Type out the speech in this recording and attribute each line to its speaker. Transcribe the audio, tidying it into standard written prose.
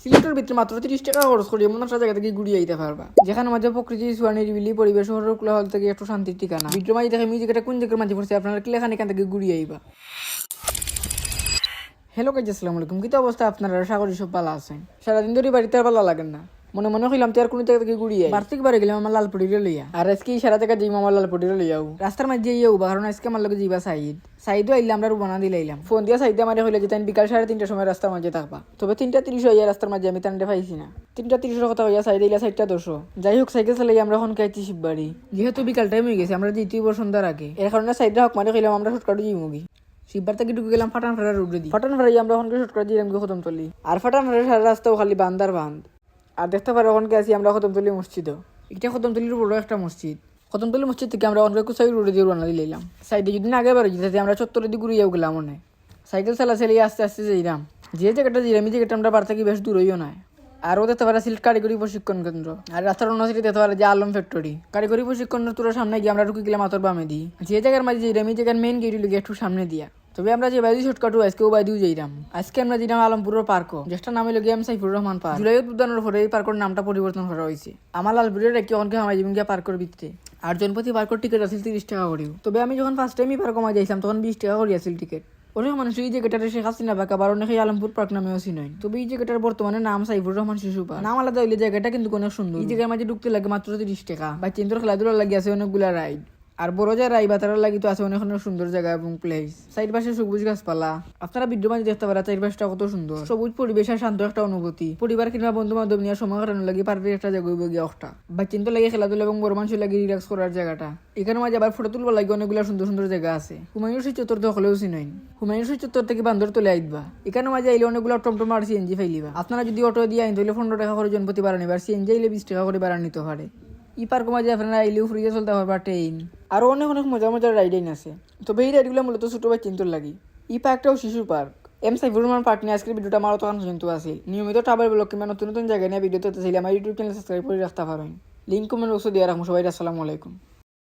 Speaker 1: সিলেটের ভিতরে মাত্র 30 টাকা খরচ করি এমন একটা জায়গা থেকে ঘুরিয়ে আইতে পারবা, যেখানে মাঝে প্রকৃতি ছোঁয়া নিরিবিলি পরিবেশ শহরের কোলাহল থেকে একটু শান্তির ঠিকানা। ভিডিও মাঝে দেখে মিউজিকটা কোন জায়গার মাঝে পড়ছে আপনারা ক্লিয়ার এখান থেকে ঘুরিয়ে আইবা। হ্যালো গাইজ, আসসালামু আলাইকুম। কি অবস্থা আপনারা? আশা করি সব ভালো আছেন। সারাদিন ধরে বাড়িতে আর ভালো লাগেন না, মনে মনে হইলাম তো আর কোনো জায়গা থেকে ঘুরিয়ে বার্ষিক বারে গেলাম আমার লালপুরিরে লইয়া। আর আজকে সারা থেকে যাইম আমার লালপুরিরে লইয়াও রাস্তার মাঝে ইয়েও কারণ আজকে আমার লগে যাইবা সাইদও আইলে আমরা রুবানা দিলাইলাম। ফোন দিয়া সাইদে আমার হইলে যে তাই বিকাল 3:30 সময় রাস্তার মাঝে থাকবা, তবে 3:30 হইয়া রাস্তার মাঝে আমি তান্ডে পাইছি না। 3:30 কথা হইয়া সাইডে ইলা 4:10। যাই হোক সাইকেল চালাই আমরা এখন খাইছি শিববাড়ি, যেহেতু বিকাল টাইম হয়ে গেছে আমরা যেতেই সন্ধ্যার আগে, এর কারণে সাইডে হক মারে খেলাম আমরা শর্টকাটে যাইমুগি। শিববার থেকে ঢুকে গেলাম ফাটান ফেরার রোডে দিয়ে। ফাটান ফেরাই আমরা ওখানকে শর্টকাট দিলাম খতমতলি, আর ফাটান ফেরার সারা রাস্তাও খালি বান্দার বান্ধ। আর দেখতে পারো ওখানকে আছি আমরা খতমতলি মসজিদও। এটা খতমতলির বড় একটা মসজিদ। খতমতলি মসজিদ থেকে আমরা অনেক কুসাই রোডে দিয়ে রানা দিলাম। সাইডে যদি আগে বাড়ি যেতে আমরা চত্বরে দিয়ে ঘুরিয়েও গেলাম মনে। সাইকেল চালা চালিয়ে আস্তে আস্তে যাইলাম। যে জায়গাটা দিলাম এই জায়গাটা আমরা বার থেকে বেশ দূর হইও নয়। আরও দেখতে পারা সিলেট কারিগরি প্রশিক্ষণ কেন্দ্র। আর রাস্তার অন্য সাইডে দেখতে পারা যে আলম ফ্যাক্টরি। কারিগরি প্রশিক্ষণের তোর সামনে গিয়ে আমরা ঢুকে গেলাম আতর বামে দিই। যে জায়গার মাঝে যাইলাম এই জায়গার মেইন গেট একটু সামনে দিয়া। তবে আমরা যে বাইদি শর্টকাটও আজকেও বাইদিও যাইলাম। আজকে আমরা যেলাম আলমপুরের পার্কও, যেটা নাম হইল গিয়ে সাইফুর রহমান পার্ক। জুলাই উদ্যানের পরে এই পার্কের নামটা পরিবর্তন করা হয়েছে। আমার লালপুরের একটি অনেক আমার জীবন গিয়া পার্কের ভিত্তিতে। আর জনপ্রতি পার্কের টিকিট আসছিল 30 টাকা করেও। তবে আমি যখন ফার্স্ট টাইম এই পার্ক কমা যাইছিলাম তখন 20 টাকা করে আসছিল টিকিট। অনেক মানুষ এই জায়গাটারে শেখ হাসিনা বাঁকা বা অনেকে আলমপুর পার্ক নামেও চিনেন। তবে এই জায়গাটার বর্তমানে নাম সাইফুর রহমান শিশু পার্ক। নাম আলাদা হইলে জায়গাটা কিন্তু অনেক সুন্দর। এই জায়গার মাঝে ঢুকতে লাগে মাত্র 30 টাকা। বা চিন্তর খেলাধুলা লাগে আছে অনেকগুলা রাইড। আর বড় যা রাই বা তারা লাগি তো আছে অনেক অনেক সুন্দর জায়গা এবং প্লেস। সাইড পাশে সবুজ গাছপালা আপনারা ভিডিও মাঝে দেখতে পারা। চারপাশটা কত সুন্দর, সবুজ পরিবেশ আর শান্ত একটা অনুভূতি। পরিবার কিংবা বন্ধু বান্ধব নিয়ে সময় কাটানো লাগে পারফেক্ট একটা জায়গা গিয়ে একটা বা চিন্তা লাগে খেলাধুলা এবং বড় মানুষ লাগে রিল্যাক্স করার জায়গাটা। এখানে মাঝে আবার ফটো তুলবার লাগে অনেকগুলো সুন্দর সুন্দর জায়গা আছে। হুমায়ুন সেই চত্বর তো হলেও চিনইন। হুমায়ুন সেই চত্বর থেকে বান্দর তুলে আইবা। এখানে মাঝে আইলে অনেকগুলো টমটম আর সিএনজি ফাইলিবা। আপনারা যদি অটো দিয়ে আইন তাহলে 15 টাকা করে জনপ্রতি ভাড়া নিবার, সিএনজি আইলে 20 টাকা করে ভাড়া নিতে পারে। ই পার্ক মাঝে আপনারা আইলেও ফ্রিজে চলতে পারবা ট্রেন। আরও অনেক অনেক মজার মজার রাইডাইন আছে। তবে এই রাইডগুলো মূলত ছোটো বা চিন্তর লাগি। ই পার্কটাও শিশুর পার্ক। সাইফুর রহমান পার্ক নিয়ে আজকের ভিডিওটা আমার তখন পর্যন্ত আসিল। নিয়মিত ট্রাভেল ব্লগ কিংবা নতুন নতুন জায়গা নিয়ে ভিডিও দিতে চাইলে আমার ইউটিউব চ্যানেল সাবস্ক্রাইব করে রাখতে পারেন। লিঙ্ক কমেন্ট বক্সে দিয়ে রাখুন। সবাই আসসালামু আলাইকুম।